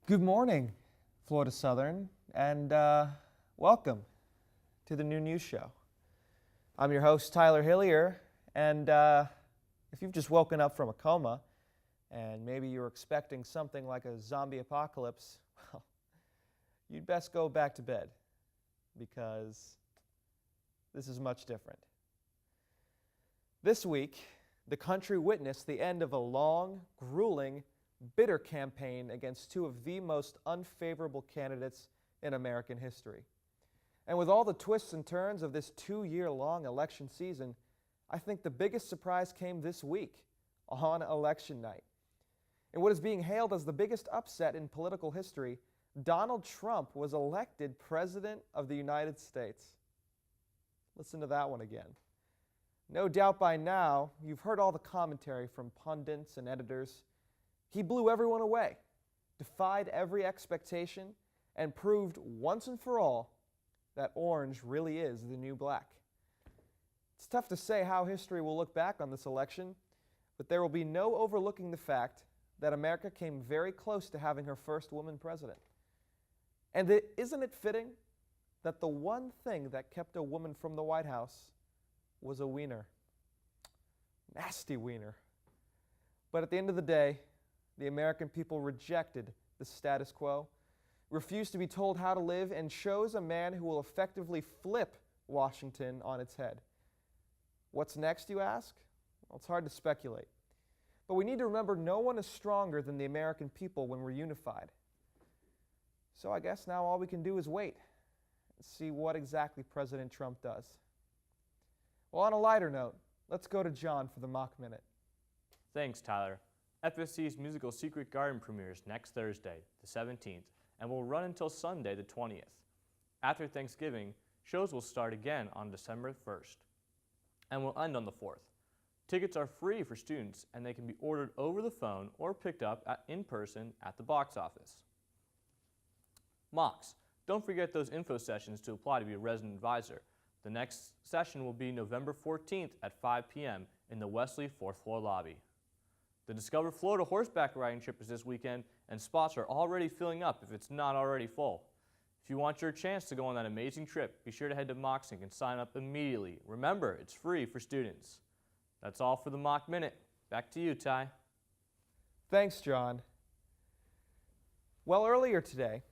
Good morning, Florida Southern, and welcome to the new news show. I'm your host, Tyler Hillier, and if you've just woken up from a coma and maybe you're expecting something like a zombie apocalypse, well, you'd best go back to bed because this is much different. This week, the country witnessed the end of a long, grueling, bitter campaign against two of the most unfavorable candidates in American history. And with all the twists and turns of this 2-year-long election season, I think the biggest surprise came this week, on election night. In what is being hailed as the biggest upset in political history, Donald Trump was elected President of the United States. Listen to that one again. No doubt by now, you've heard all the commentary from pundits and editors. He blew everyone away, defied every expectation, and proved once and for all that orange really is the new black. It's tough to say how history will look back on this election, but there will be no overlooking the fact that America came very close to having her first woman president. And isn't it fitting that the one thing that kept a woman from the White House was a wiener? Nasty wiener. But at the end of the day, the American people rejected the status quo, refused to be told how to live, and chose a man who will effectively flip Washington on its head. What's next, you ask? Well, it's hard to speculate. But we need to remember no one is stronger than the American people when we're unified. So I guess now all we can do is wait and see what exactly President Trump does. Well, on a lighter note, let's go to John for the Mock Minute. Thanks, Tyler. FSC's musical Secret Garden premieres next Thursday, the 17th, and will run until Sunday, the 20th. After Thanksgiving, shows will start again on December 1st and will end on the 4th. Tickets are free for students, and they can be ordered over the phone or picked up in person at the box office. Mocks. Don't forget those info sessions to apply to be a resident advisor. The next session will be November 14th at 5 p.m. in the Wesley 4th floor lobby. The Discover Florida horseback riding trip is this weekend, and spots are already filling up if it's not already full. If you want your chance to go on that amazing trip, be sure to head to Moxink and sign up immediately. Remember, it's free for students. That's all for the Mock Minute. Back to you, Ty. Thanks, John. Well, earlier today,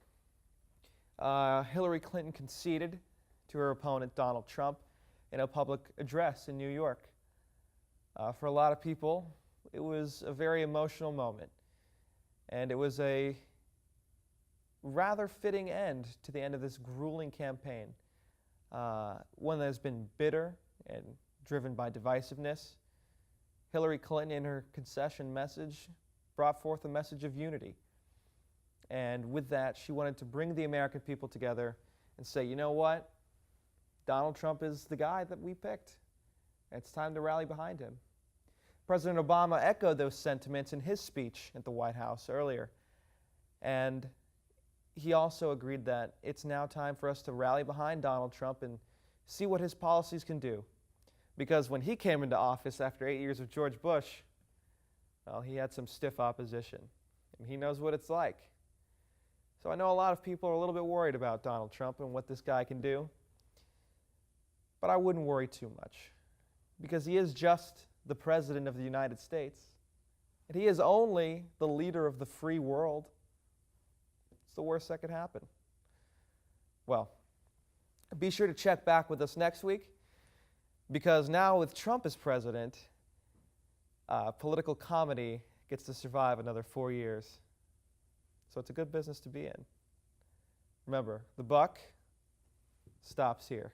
Hillary Clinton conceded to her opponent, Donald Trump, in a public address in New York. For a lot of people, it was a very emotional moment, and it was a rather fitting end to the end of this grueling campaign, one that has been bitter and driven by divisiveness. Hillary Clinton, in her concession message, brought forth a message of unity. And with that, she wanted to bring the American people together and say, you know what? Donald Trump is the guy that we picked. It's time to rally behind him. President Obama echoed those sentiments in his speech at the White House earlier. And he also agreed that it's now time for us to rally behind Donald Trump and see what his policies can do. Because when he came into office after 8 years of George Bush, well, he had some stiff opposition. And he knows what it's like. So I know a lot of people are a little bit worried about Donald Trump and what this guy can do. But I wouldn't worry too much, because he is just the President of the United States, and he is only the leader of the free world. It's the worst that could happen. Well, be sure to check back with us next week, because now with Trump as president, political comedy gets to survive another 4 years. So it's a good business to be in. Remember, the buck stops here.